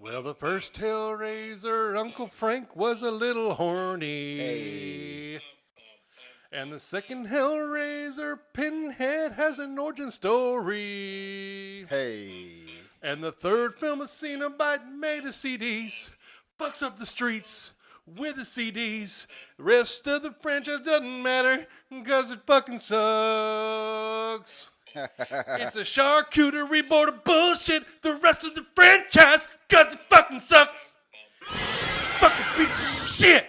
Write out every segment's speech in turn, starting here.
Well, the first Hellraiser, Uncle Frank was a little horny. Hey. And the second Hellraiser, Pinhead, has an origin story. Hey. And the third film, a Cenobite made of CDs, fucks up the streets with the CDs. The rest of the franchise doesn't matter because it fucking sucks. It's a charcuterie board of bullshit. The rest of the franchise because it fucking sucks. Fucking piece of shit.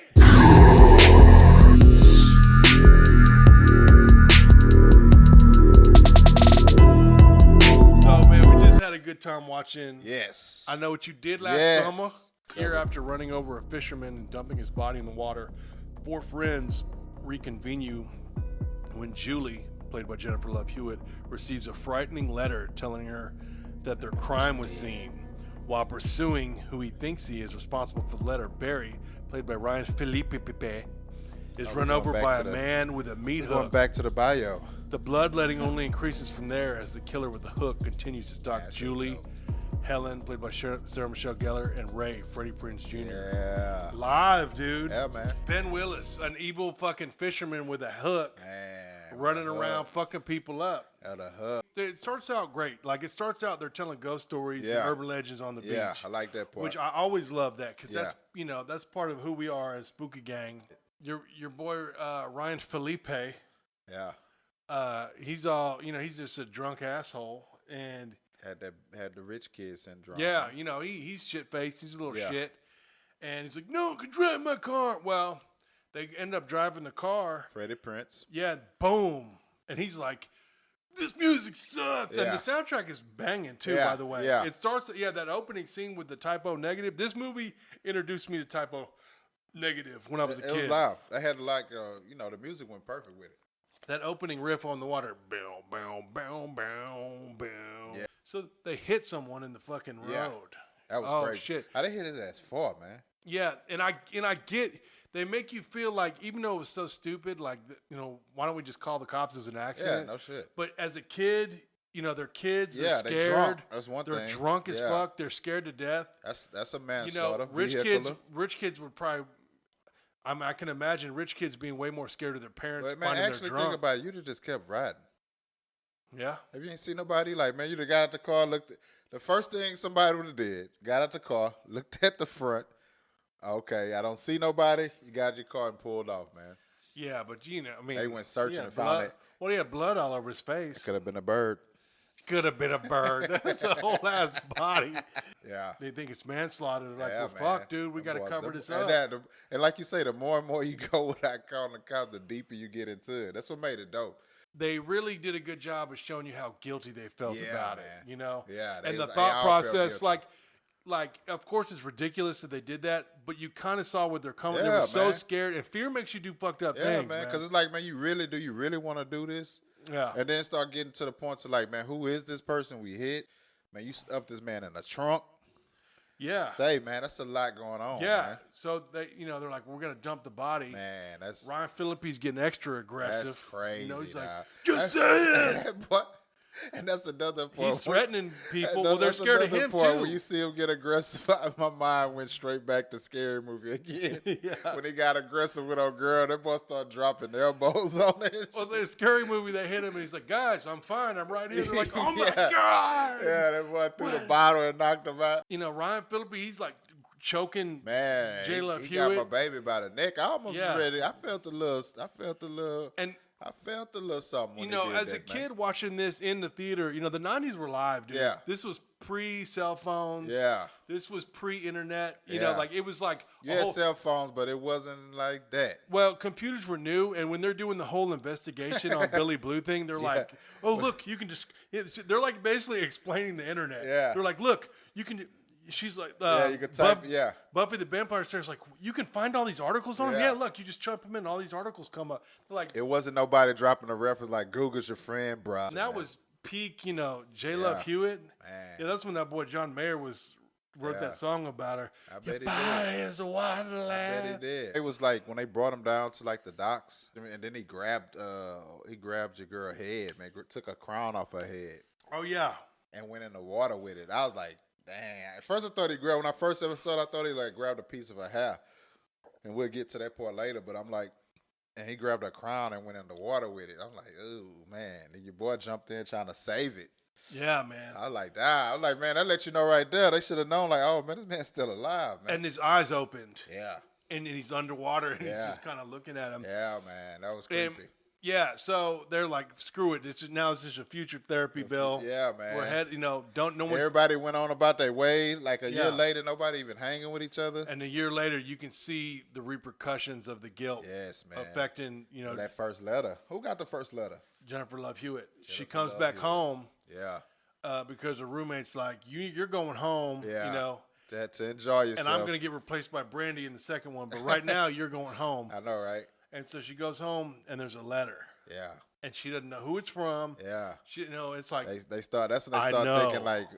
So, man, we just had a good time watching. Yes. I Know What You Did Last Summer. Here, after running over a fisherman and dumping his body in the water, four friends reconvene when Julie, played by Jennifer Love Hewitt, receives a frightening letter telling her that their crime was seen. While pursuing who he thinks he is responsible for the letter, Barry, played by Ryan Philippe, is run over by a man with a meat hook. Going back to the bio. The bloodletting only increases from there as the killer with the hook continues to stalk Julie, Helen, played by Sarah Michelle Gellar, and Ray, Freddie Prinze Jr. Yeah. Live, dude. Yeah, man. Ben Willis, an evil fucking fisherman with a hook, Man. running around fucking people up. At a hub. It starts out great. Like, it starts out, they're telling ghost stories and urban legends on the beach. Yeah, I like that part. Which I always love that because that's, you know, that's part of who we are as Spooky Gang. Your boy, Ryan Felipe. Yeah. He's all, you know, he's just a drunk asshole. And had the rich kid syndrome. yeah, you know, he's shit-faced. He's a little shit. And he's like, no, I can drive my car. Well, they end up driving the car. Freddie Prinze. Yeah, boom. And he's like, this music sucks. Yeah. And the soundtrack is banging, too, Yeah, by the way. yeah. It starts, that opening scene with the Typo Negative. This movie introduced me to Typo Negative when I was a kid. It was loud. I had like, you know, the music went perfect with it. That opening riff on the water. Bow, bow, bow, bow, bow. Yeah. So they hit someone in the fucking road. Yeah. That was crazy. Shit. How they hit his ass far, man? Yeah, and I get, they make you feel like, even though it was so stupid, like, you know, why don't we just call the cops? It was an accident. Yeah, no shit. But as a kid, you know, they're kids. They're scared. They're drunk. That's one thing. They're drunk as fuck. They're scared to death. That's a manslaughter. You know, rich kids would probably. I can imagine rich kids being way more scared of their parents. But man, finding actually they're drunk. think about it. You'd have just kept riding. Yeah. Have you ain't seen nobody like, man, you'd have got out the car, looked. The first thing somebody would have did, got out the car, looked at the front. Okay, I don't see nobody. You got your car and pulled off, man. Yeah, but you know, I mean, they went searching and found it. Well, he had blood all over his face. It could have been a bird. Could have been a bird. That's a whole ass body. Yeah. They think it's manslaughter. They're like, Yeah, well, man. fuck, dude, we got to cover this and up. And like you say, the more and more you go without calling the cops, the deeper you get into it. That's what made it dope. They really did a good job of showing you how guilty they felt about it, you know? Yeah. And the thought process, like, of course it's ridiculous that they did that, but you kind of saw what they're coming. They were so scared, and fear makes you do fucked up things, man. Because it's like, man, you really want to do this? Yeah. And then start getting to the point to like, man, who is this person we hit? Man, you stuffed this man in the trunk. Yeah. Say, man, that's a lot going on. Yeah. Man. So they, you know, they're like, we're gonna dump the body. Man, that's Ryan Phillippe's getting extra aggressive. That's crazy. You know, he's like, just say it. And that's another part. He's threatening people. Well, they're scared of him too. When you see him get aggressive, my mind went straight back to Scary Movie again. Yeah. When he got aggressive with old girl, that boy started dropping elbows on it. Well, the Scary Movie, they hit him, and he's like, guys, I'm fine. I'm right here. They're like, oh my Yeah. God. Yeah, that boy threw the bottle and knocked him out. You know, Ryan Phillippe, he's like choking Man, J. Love he Hewitt. got my baby by the neck. I almost ready. I felt a little. And I felt a little something. When you know, he did as that, a kid watching this in the theater, you know, the 90s were live, dude. Yeah. This was pre-cell phones. Yeah. This was pre-internet. You know, like it was like you had cell phones, but it wasn't like that. Well, computers were new, and when they're doing the whole investigation on Billy Blue thing, they're like, "Oh, look, you can just." They're like basically explaining the internet. Yeah. They're like, "Look, you can." She's like, you can type. Buffy the Vampire Slayer is like, you can find all these articles on them. Yeah. Yeah, look, you just chomp them in, all these articles come up. They're like, it wasn't nobody dropping a reference like Google's your friend, bro. and that was peak, you know, J. Love Hewitt. Man. Yeah, that's when that boy John Mayer wrote that song about her. I bet Your he did. body is a wonderland. I bet he did. It was like when they brought him down to like the docks, and then he grabbed your girl head, man. Took a crown off her head Oh yeah. and went in the water with it. I was like, Dang. At first I thought he grabbed, when I first ever saw it, I thought he like grabbed a piece of her hair. And we'll get to that part later, but I'm like, and he grabbed a crown and went in the water with it. I'm like, oh, man. And your boy jumped in trying to save it. Yeah, man. I like that. I was like, man, that let you know right there. They should have known, like, oh, man, this man's still alive, man. And his eyes opened. Yeah. And he's underwater, and he's just kind of looking at him. Yeah, man. That was creepy. Yeah, so they're like, screw it. Now it's just a future therapy bill. Yeah, man. We're no one. Everybody went on about their way. Like a year later, nobody even hanging with each other. And a year later, you can see the repercussions of the guilt. Yes, man. Affecting, that first letter. Who got the first letter? Jennifer Love Hewitt. She comes back home. Yeah. Because her roommate's like, you're going home. Yeah. To enjoy yourself. And I'm going to get replaced by Brandy in the second one. But right now, you're going home. I know, right? And so she goes home, and there's a letter. Yeah. And she doesn't know who it's from. Yeah. She, it's like that's when they start thinking like,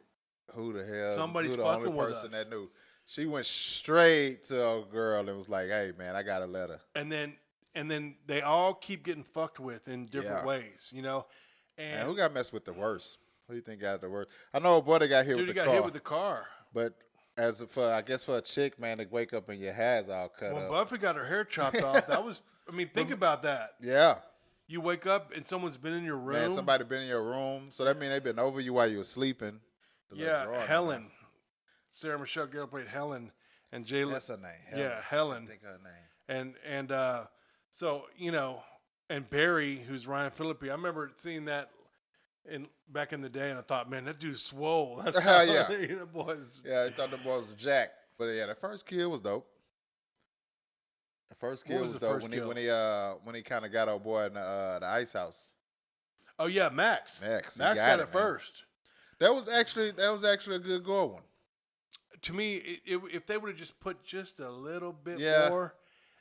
who the hell? Somebody's who the fucking only with person us. that knew? She went straight to a girl and was like, "Hey, man, I got a letter." And then they all keep getting fucked with in different ways, And who got messed with the worst? Who do you think got the worst? I know a boy that got hit with the car. Dude, he got hit with the car. But I guess for a chick, man, to wake up and your hair's all cut up. When Buffy got her hair chopped off, that was. Think about that. Yeah. You wake up and someone's been in your room. Man, somebody been in your room. So that means they've been over you while you were sleeping. Helen. Sarah Michelle Gellar played Helen, and Jayla. That's her name. Helen. Yeah, Helen. I think her name. And so and Barry, who's Ryan Phillippe. I remember seeing that back in the day, and I thought, man, that dude's swole. That's yeah. The boys. Yeah, I thought the boy was Jack. But yeah, the first kill was dope. The first kill was dope when he kind of got our boy in the ice house. Oh yeah, Max. Max got it first. That was actually a good goal one. To me, if they would have just put just a little bit more,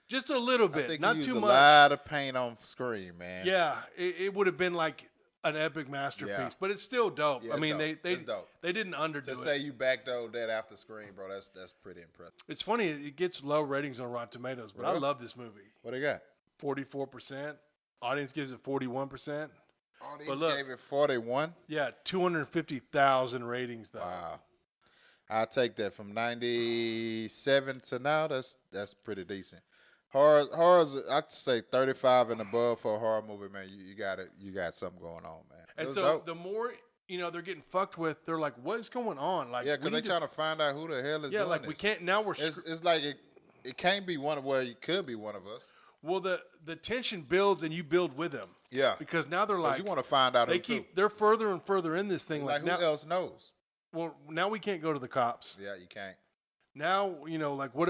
just a little bit, I think not he too used much. A lot of paint on screen, man. Yeah, it would have been like an epic masterpiece, but it's still dope. Yeah, I mean, dope. they didn't underdo it. To say you backdoored that after screen, bro, that's pretty impressive. It's funny, it gets low ratings on Rotten Tomatoes, but I love this movie. What they got? 44%. Audience gives it 41%. Audience gave it 41. Yeah, 250,000 ratings though. Wow. I'll take that from 97 to now. That's pretty decent. Horrors, I'd say 35 and above for a horror movie, man. You got it. You got something going on, man. And so the more they're getting fucked with, they're like, "What is going on?" Like, because they're trying to find out who the hell is doing like this. we can't now. It's like it can't be one of it could be one of us. Well, the tension builds and you build with them. Yeah, because now they're like, you want to find out. They're further and further in this thing. Like who else knows? Well, now we can't go to the cops. Yeah, you can't. Now like what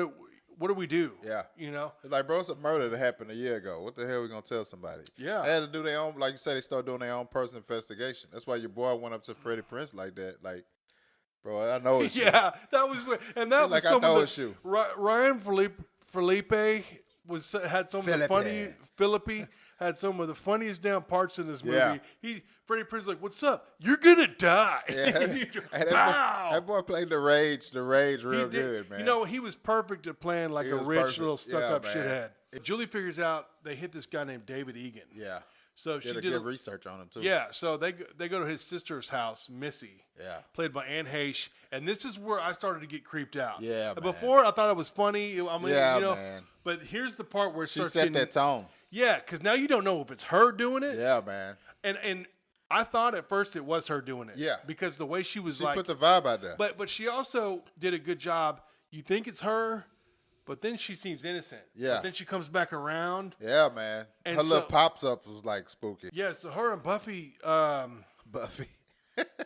do we do? Yeah. It's like, bro, it's a murder that happened a year ago. What the hell are we going to tell somebody? Yeah. They had to do their own, like you said, they started doing their own personal investigation. That's why your boy went up to Freddie Prinze like that. Like, bro, I know it's yeah, that was, and that was like, some I know of it's you. Ryan Felipe had some of the funny, Phillippe had some of the funniest damn parts in this movie. Yeah. Freddie Prinze like, "What's up? You're gonna die." Yeah. that boy played the rage real good, man. He was perfect at playing like a rich little stuck-up shithead. Julie figures out they hit this guy named David Egan. Yeah. So she did good research on him too. Yeah. So they go to his sister's house, Missy. Yeah. Played by Anne Heche, and this is where I started to get creeped out. Yeah. Man. Before I thought it was funny. I mean, man. But here's the part where it starts set that tone. Yeah, because now you don't know if it's her doing it. Yeah, man. And I thought at first it was her doing it. Yeah. Because the way she was she put the vibe out there. But she also did a good job. You think it's her, but then she seems innocent. Yeah. But then she comes back around. Yeah, man. And her little pops up was like spooky. Yeah, so her and Buffy. Buffy.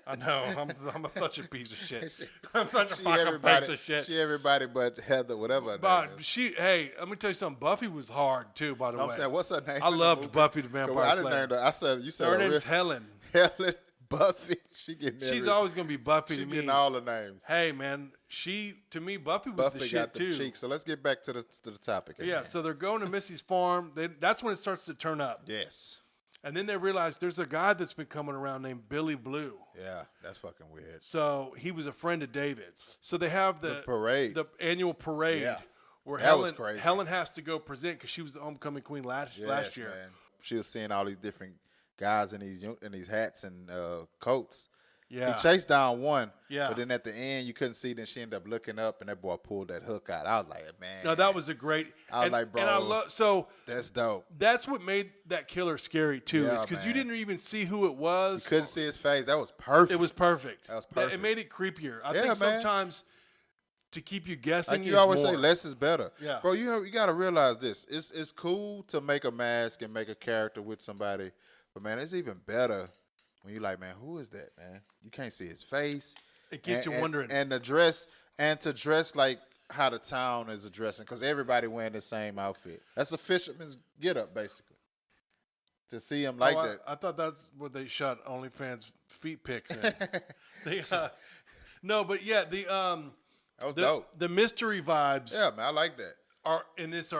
I know. I'm such a piece of shit. I'm such a fucking piece of shit. She everybody but Heather, whatever. But hey, let me tell you something. Buffy was hard too, by the way. I'm saying, what's her name? I loved Buffy the Vampire Slayer. I didn't name her. I said, you said her name's Helen. Helen Buffy. She's always gonna be Buffy to me. She's getting all the names. Hey man, to me Buffy was the shit got too. The cheeks. So let's get back to the topic. Yeah, so they're going to Missy's farm. That's when it starts to turn up. Yes. And then they realize there's a guy that's been coming around named Billy Blue. Yeah, that's fucking weird. So he was a friend of David's. So they have the parade, the annual parade, where Helen has to go present because she was the homecoming queen last year. Man. She was seeing all these different guys in these hats and coats, Yeah. He chased down one. Yeah. But then at the end, you couldn't see. Then she ended up looking up, and that boy pulled that hook out. I was like, man. No, that was a great. I was like, bro. And I love so. That's dope. That's what made that killer scary too, Yeah, is because you man. didn't even see who it was. You couldn't see his face. That was perfect. It was perfect. That was perfect. It made it creepier. I Yeah, think man. sometimes to keep you guessing, Like you always more. say, less is better. Yeah. Bro, you got to realize this. It's cool to make a mask and make a character with somebody, but man, it's even better when you like, man, who is that, man? You can't see his face. It gets you wondering. And to dress like how the town is addressing, because everybody wearing the same outfit. That's a fisherman's get up, basically. To see him like that. I thought that's what they shot OnlyFans feet pics in. No, but yeah, that was dope. The mystery vibes. Yeah, man, I like that. Are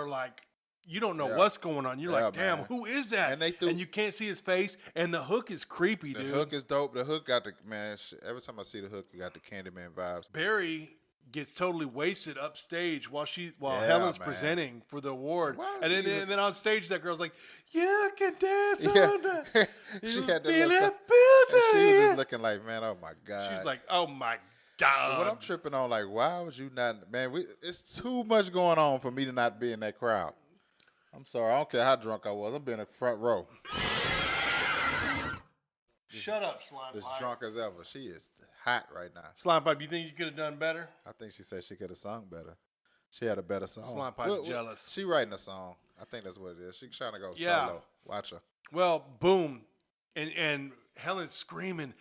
like you don't know what's going on. You're like, damn, man. who is that? And you can't see his face. And the hook is creepy, The dude. hook is dope. The hook got the man. Every time I see the hook, you got the Candyman vibes. Barry gets totally wasted upstage while Yeah, Helen's man. presenting for the award, Why and is he then on stage that girl's like, "Yeah, I can dance Yeah. on that." She You had that feel little it, stuff. And she was Billy? just looking like, man, oh my god. She's like, "Oh my But god!" what I'm tripping on, like, why was you not, man? It's too much going on for me to not be in that crowd. I'm sorry, I don't care how drunk I was. I'm being in the front row. Shut up, slime As pipe. drunk as ever. She is hot right now. Slime pipe. You think you could have done better? I think she said she could have sung better. She had a better song. Slime pipe jealous. She writing a song. I think that's what it is. She's trying to go Yeah. solo. Watch her. Well, boom, and Helen's screaming,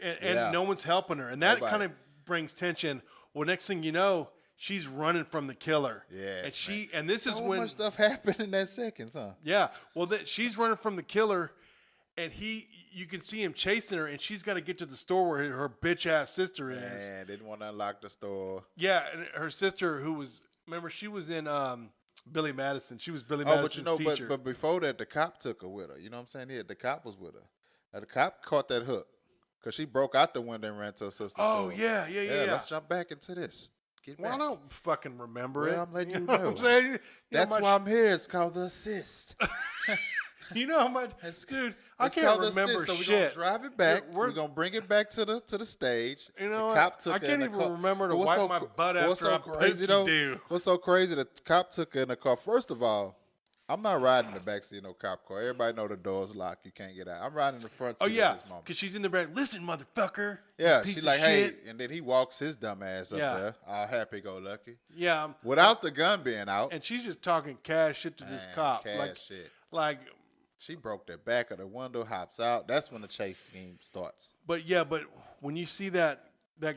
and Yeah. no one's helping her, and that Nobody. kind of brings tension. Well, next thing you know, she's running from the killer. Yes, and this is So when much stuff happened in that seconds, huh? yeah, well, she's running from the killer, and you can see him chasing her, and she's got to get to the store where her bitch ass sister is. Man, didn't want to unlock the store. Yeah, and her sister, remember she was in Billy Madison. She was Billy Oh, Madison's but teacher. but before that, the cop took her with her. You know what I'm saying? Yeah, the cop was with her. Now, the cop caught that hook because she broke out the window and ran to her sister's oh store. yeah. Let's jump back into this. Get Well, I back. don't fucking remember Well, it. I'm letting you what know. I'm saying? You know That's how much- why I'm here. It's called the assist. You know how much, dude? I It's can't called the remember assist, so shit. we're gonna drive it back. We're- We're gonna bring it back to the stage. You know the what? cop took I her in can't the even car. remember to But what's wipe so my cr- butt what's after so I crazy though? do. What's so crazy? The cop took her in the car. First of all, I'm not riding in the backseat of no cop car. Everybody know the door's locked. You can't get out. I'm riding in the front seat Oh yeah, at this moment. because she's in the back. Listen, motherfucker. Yeah, piece she's of like, shit. hey, and then he walks his dumb ass up Yeah. there, all happy-go-lucky, Yeah, without the gun being out. and she's just talking cash shit to this Man, cop. cash Like, shit. like, She broke the back of the window, hops out. That's when the chase scheme starts. but when you see that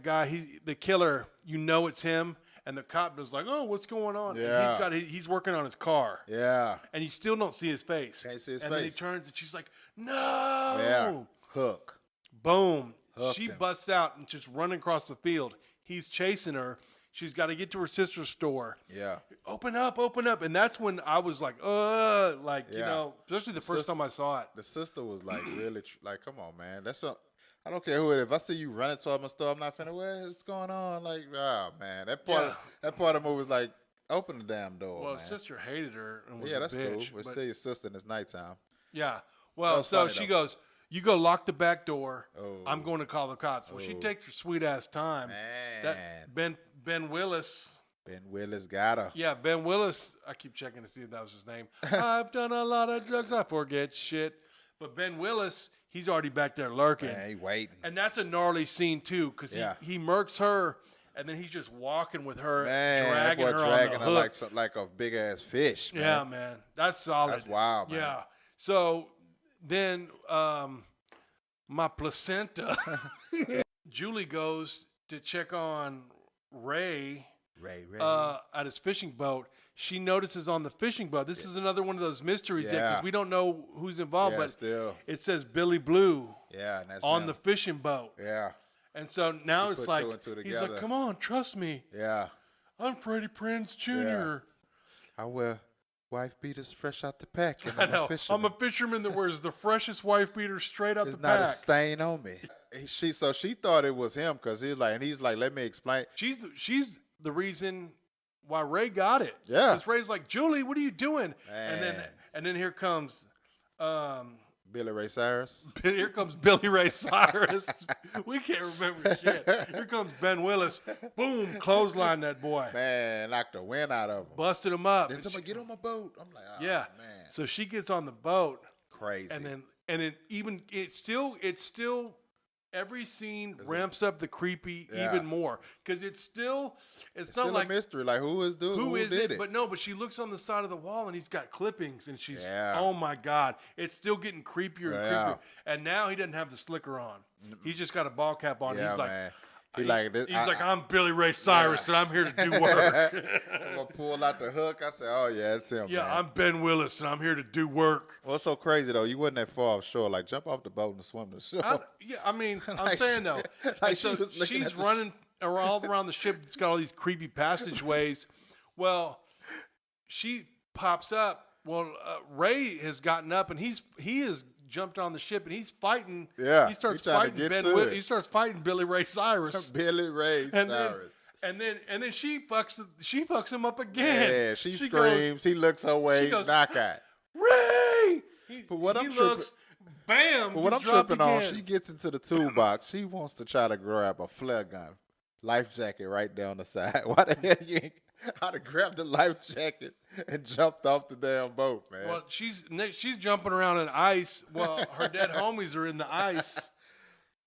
guy, the killer, you know it's him, and the cop is like, oh, what's going on? Yeah. And he's working on his car. Yeah. And you still don't see his face. Can't see his and then he face. turns and she's like, no. Yeah. Hook. Boom. Hooked She him. busts out and just running across the field. He's chasing her. She's got to get to her sister's store. Yeah. Open up. And that's when I was like, you Yeah. know, especially the first time I saw it. The sister was like really like, come on, man. I don't care who it is. If I see you running toward my store, I'm not finna. What's going on? Like, oh man, that part of the movie was like, open the damn door, Well, man. sister hated her and was Yeah, a that's bitch. cool. But still your sister and it's nighttime. Yeah. That Well, was so funny, she though. goes, you go lock the back door. Oh. I'm going to call the cops. Well, she Oh. takes her sweet ass time. Man. That Ben Willis. Ben Willis got her. Yeah, Ben Willis. I keep checking to see if that was his name. I've done a lot of drugs. I forget shit. But Ben Willis, he's already back there lurking. Man, he waiting. And that's a gnarly scene, too, because Yeah. he murks her, and then he's just walking with her, Man, dragging that boy her dragging on the her hook. like a big ass fish. Man. Yeah, man. That's solid. That's wild, man. Yeah. So then my placenta, Julie goes to check on Ray Ray. at his fishing boat. She notices on the fishing boat. This is another one of those mysteries Yeah. because we don't know who's involved, Yeah, but still. it says Billy Blue Yeah, and that's on him. the fishing boat. Yeah. And so now She it's put like, two and two he's like, together. come on, trust me. Yeah. I'm Freddie Prinze Jr. I wear wife beaters fresh out the pack. And I I'm know. a fisherman. I'm a fisherman that wears the freshest wife beater straight out There's the not a pack. stain on me. She thought it was him because he's like, let me explain. She's the reason why Ray got it. Yeah. Because Ray's like, Julie, what are you doing? Man. And then here comes Billy Ray Cyrus. Here comes Billy Ray Cyrus. We can't remember shit. Here comes Ben Willis. Boom, clothesline that boy. Man, knocked the wind out of him. Busted him up. Then somebody get on my boat. I'm like, oh, yeah. man. So she gets on the boat. Crazy. And it's still every scene ramps up the creepy even more because it's not still like a mystery. Like who is it? it? But she looks on the side of the wall and he's got clippings and she's oh my god, it's still getting creepier and creepier. And now he doesn't have the slicker on. He's just got a ball cap on. Yeah, He's like. man. He's like, I'm Billy Ray Cyrus, and I'm here to do work. I'm going to pull out the hook. I said, oh, yeah, it's him, yeah, man. I'm Ben Willis, and I'm here to do work. Well, it's so crazy, though. You wasn't that far offshore. Like, jump off the boat and swim the shore. I mean, I'm saying, though. Like so she's running all around the ship. It's got all these creepy passageways. Well, she pops up. Well, Ray has gotten up, and he is jumped on the ship and he's fighting. Yeah, he starts fighting He starts fighting Billy Ray Cyrus. Billy Ray Cyrus. And then she fucks him up again. Yeah, she screams. He looks her way. Knockout. Ray. Bam. But what I'm tripping on, she gets into the toolbox. She wants to try to grab a flare gun, life jacket right there on the side. Why the hell you ain't? I'd have grabbed the life jacket and jumped off the damn boat, man. Well, she's jumping around in ice. Well, her dead homies are in the ice.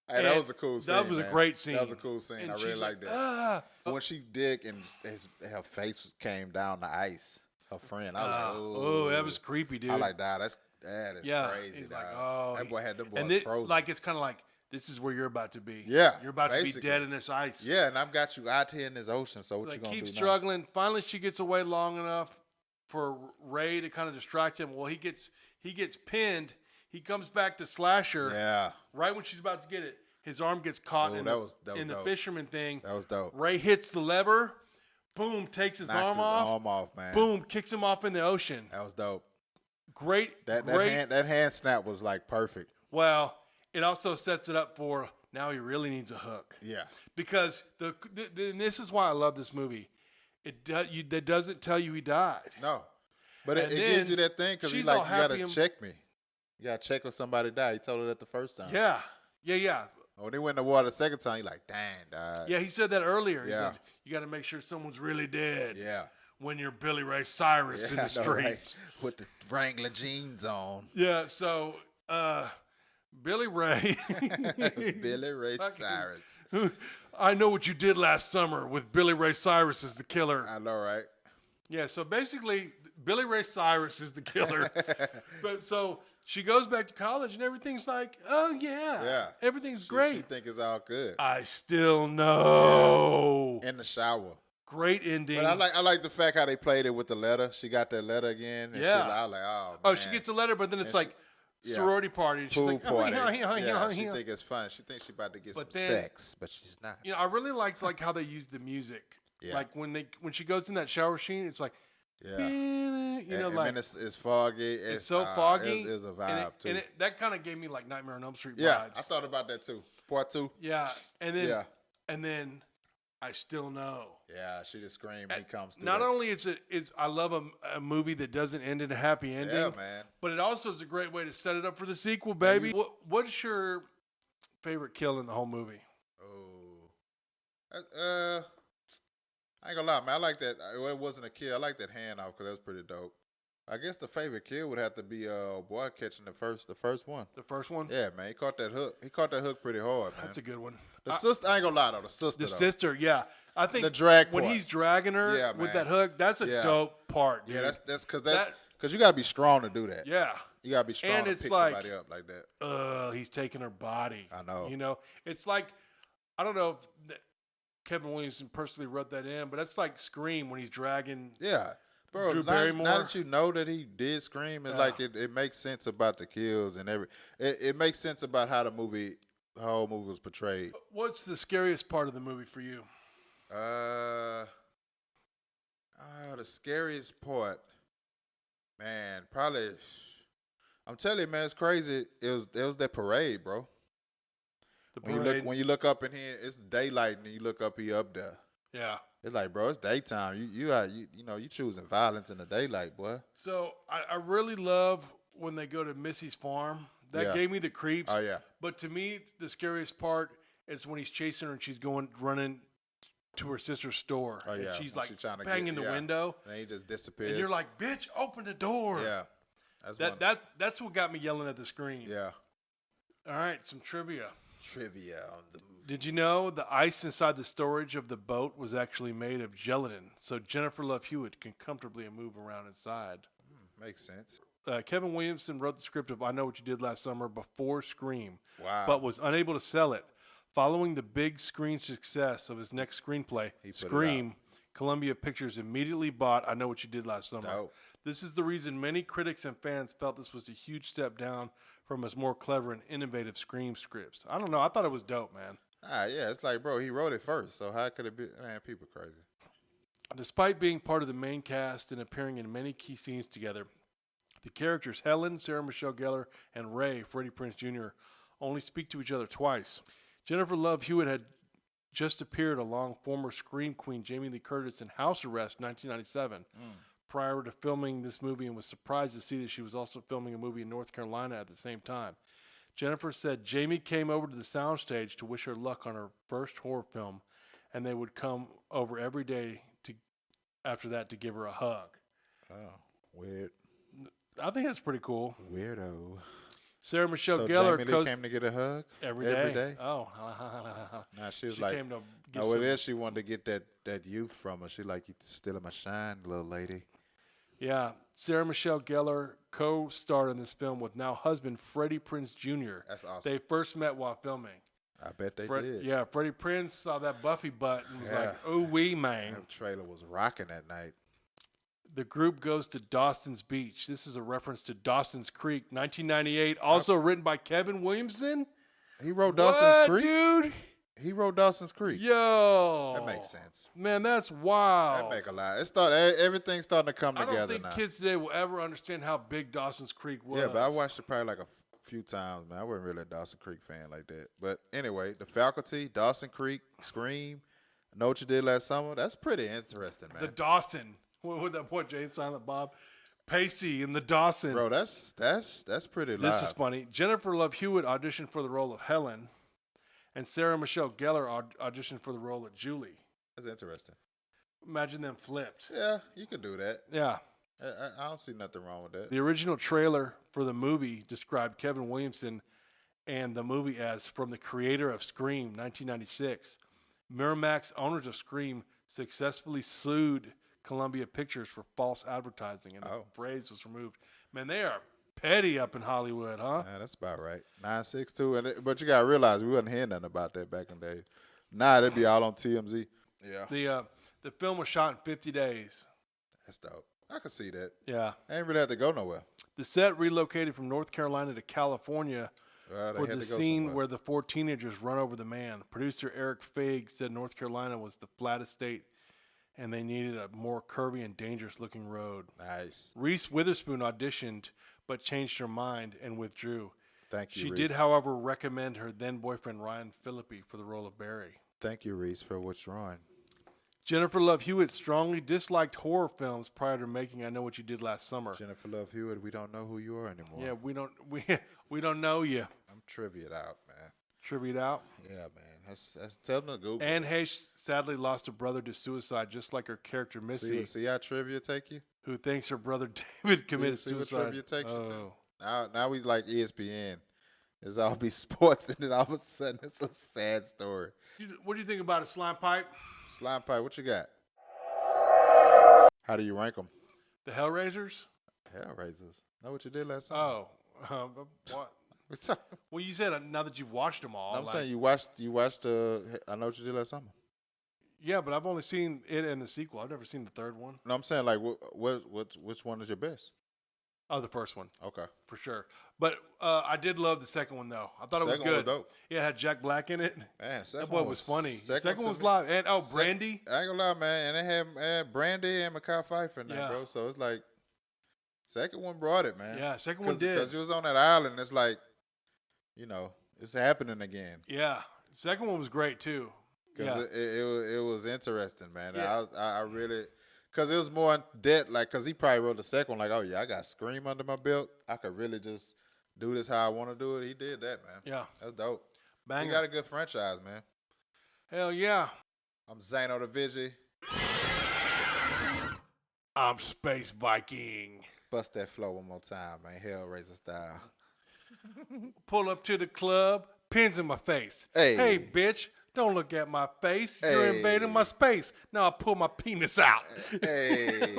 Hey, that was a cool scene. That was a great scene. That was a cool scene. And I really liked that. When she dig and her face came down the ice, her friend, I was like, oh, that was creepy, dude. I like that. That is crazy. He's like, oh, that boy had them boys frozen. Like it's kind of like. This is where you're about to be. Yeah. You're about to be dead in this ice. Yeah, and I've got you out here in this ocean, so what you going to do keep struggling. Finally, she gets away long enough for Ray to kind of distract him. Well, he gets pinned. He comes back to slash her. Yeah. Right when she's about to get it, his arm gets caught in the fisherman thing. That was dope. Ray hits the lever. Boom, takes his arm off. Arm off, man. Boom, kicks him off in the ocean. That was dope. Great. That hand snap was like perfect. Well, it also sets it up for now he really needs a hook. Yeah. Because and this is why I love this movie. It doesn't tell you he died. No. But it gives you that thing because he's like, you got to check me. You got to check if somebody died. He told her that the first time. Yeah. Yeah. When he went in the water the second time, he's like, dang, dog. Yeah, he said that earlier. He said, you got to make sure someone's really dead. Yeah. When you're Billy Ray Cyrus in the streets. Right. With the Wrangler jeans on. Yeah, so... Billy Ray. Billy Ray Cyrus. I know what you did last summer with Billy Ray Cyrus as the killer. I know, right? Yeah, so basically, Billy Ray Cyrus is the killer. But so she goes back to college and everything's like, oh, yeah. Yeah. Everything's great. She think it's all good. I still know. In the shower. Great ending. But I like the fact how they played it with the letter. She got that letter again. And I was like, oh, man. Oh, she gets a letter, but then it's like, sorority party. She's pool like, party. She think it's fun. She thinks she's about to get some sex, but she's not. You know, I really liked how they used the music. Yeah. Like when she goes in that shower scene, it's like, and it's foggy. It's so foggy. It's a vibe too. And that kind of gave me like Nightmare on Elm Street vibes. Yeah, I thought about that too. Part 2. Yeah, and then I still know. Yeah, she just screamed when he comes through. Not only is I love a movie that doesn't end in a happy ending. Yeah, man. But it also is a great way to set it up for the sequel, baby. What's your favorite kill in the whole movie? Oh, I ain't gonna lie, man. I like that. It wasn't a kill. I like that hand off because that was pretty dope. I guess the favorite kill would have to be boy catching the first one. The first one? Yeah, man. He caught that hook. He caught that hook pretty hard, man. That's a good one. The sister, I ain't gonna lie though. The sister, yeah. I think the drag when part. He's dragging her with that hook, that's a dope part, dude. Yeah, that's because you gotta be strong to do that. Yeah. You gotta be strong to pick somebody up like that. He's taking her body. I know. You know, it's like I don't know if Kevin Williamson personally wrote that in, but that's like Scream when he's dragging. Yeah. Bro, Drew Barrymore. Now that you know that he did Scream, it's like it makes sense about the kills and it makes sense about how the whole movie was portrayed. What's the scariest part of the movie for you? The scariest part, man, probably. I'm telling you, man, it's crazy. It was that parade, bro. The parade. When you look up in here, it's daylight, and you look up, he up there. Yeah. It's like, bro, it's daytime. You choosing violence in the daylight, boy. So I really love when they go to Missy's farm. That gave me the creeps. Oh, yeah. But to me, the scariest part is when he's chasing her and she's running to her sister's store. Oh, yeah. And she's When like she's trying to banging the window. And he just disappears. And you're like, bitch, open the door. Yeah. That's what got me yelling at the screen. Yeah. All right, some trivia. Trivia on the movie. Did you know the ice inside the storage of the boat was actually made of gelatin, so Jennifer Love Hewitt can comfortably move around inside? Makes sense. Kevin Williamson wrote the script of I Know What You Did Last Summer before Scream, Wow. but was unable to sell it. Following the big screen success of his next screenplay, Scream, Columbia Pictures immediately bought I Know What You Did Last Summer. Dope. This is the reason many critics and fans felt this was a huge step down from his more clever and innovative Scream scripts. I don't know. I thought it was dope, man. Yeah, it's like, bro, he wrote it first, so how could it be? Man, people crazy. Despite being part of the main cast and appearing in many key scenes together, the characters Helen, Sarah Michelle Gellar, and Ray, Freddie Prinze Jr., only speak to each other twice. Jennifer Love Hewitt had just appeared along former Scream queen Jamie Lee Curtis in House Arrest 1997 prior to filming this movie, and was surprised to see that she was also filming a movie in North Carolina at the same time. Jennifer said Jamie came over to the soundstage to wish her luck on her first horror film, and they would come over every day after that to give her a hug. Oh, weird. I think that's pretty cool. Weirdo. Sarah Michelle So Gellar Jamie Lee came to get a hug every day. day. Oh, Nah, she was she like, came to get no, some, it is. She wanted to get that youth from her. She like, you stealing my shine, little lady. Yeah, Sarah Michelle Gellar co-starred in this film with now husband Freddie Prinze Jr. That's awesome. They first met while filming. I bet they did. Yeah, Freddie Prinze saw that Buffy butt and was like, "Oh wee, man." That trailer was rocking that night. The group goes to Dawson's Beach. This is a reference to Dawson's Creek, 1998, also written by Kevin Williamson. He wrote Dawson's Creek, dude. He wrote Dawson's Creek. Yo, That makes sense. Man, that's wild. That make a lot. Everything's starting to come together now. I don't think kids today will ever understand how big Dawson's Creek was. Yeah, but I watched it probably like a few times, man. I wasn't really a Dawson Creek fan like that. But anyway, The Faculty, Dawson Creek, Scream, I Know What You Did Last Summer. That's pretty interesting, man. The Dawson. What would that boy, Jay Silent Bob? Pacey and the Dawson. Bro, that's pretty live. This is funny. Jennifer Love Hewitt auditioned for the role of Helen, and Sarah Michelle Gellar auditioned for the role of Julie. That's interesting. Imagine them flipped. Yeah, you could do that. Yeah. I don't see nothing wrong with that. The original trailer for the movie described Kevin Williamson and the movie as from the creator of Scream, 1996. Miramax, owners of Scream, successfully sued Columbia Pictures for false advertising, and the phrase was removed. Man, they are petty up in Hollywood, huh? Yeah, that's about right. 962, but you gotta realize we wasn't hearing nothing about that back in the day. Nah, that'd be all on TMZ. Yeah, the film was shot in 50 days. That's dope. I can see that. Yeah, I ain't really had to go nowhere. The set relocated from North Carolina to California for the scene where the 4 teenagers run over the man. Producer Eric Faig said North Carolina was the flattest state, and they needed a more curvy and dangerous-looking road. Nice. Reese Witherspoon auditioned, but changed her mind and withdrew. Thank you, She Reese. did, however, recommend her then-boyfriend Ryan Phillippe for the role of Barry. Thank you, Reese, for withdrawing. Jennifer Love Hewitt strongly disliked horror films prior to making I Know What You Did Last Summer. Jennifer Love Hewitt, we don't know who you are anymore. Yeah, we don't know you. I'm triviaed out, man. Triviaed out? Yeah, man. That's tell them to Google. Anne Heche sadly lost a brother to suicide, just like her character Missy. See how trivia take you? Who thinks her brother David committed see suicide. What trivia takes you to? Now we like ESPN. It's all be sports, and then all of a sudden it's a sad story. What do you think about a slime pipe? Slime pipe, what you got? How do you rank them? The Hellraisers? Hellraisers. Know What You Did Last Summer? What? Well, you said now that you've watched them all. I'm saying you watched. I Know What You Did Last Summer. Yeah, but I've only seen it and the sequel. I've never seen the third one. No, I'm saying like which one is your best? Oh, the first one. Okay. For sure. But I did love the second one, though. I thought it was good. Was dope. Yeah, it had Jack Black in it. Man, that boy was funny. The second one was live. And, Brandy. I ain't gonna lie, man. And they had Brandy and Mekhi Phifer in there, bro. So it's like, second one brought it, man. Yeah, second one did. Because you was on that island. It's like, it's happening again. Yeah. Second one was great, too. Because it was interesting, man. Yeah. I really... Because it was more in depth, like, because he probably wrote the second one, like, oh, yeah, I got Scream under my belt. I could really just do this how I want to do it. He did that, man. Yeah. That's dope. Banger. He got a good franchise, man. Hell yeah. I'm Zano the Vigi. I'm Space Viking. Bust that flow one more time, man. Hellraiser style. Pull up to the club, pins in my face. Hey. Hey, bitch, don't look at my face. You're Hey. invading my space. Now I pull my penis out. Hey.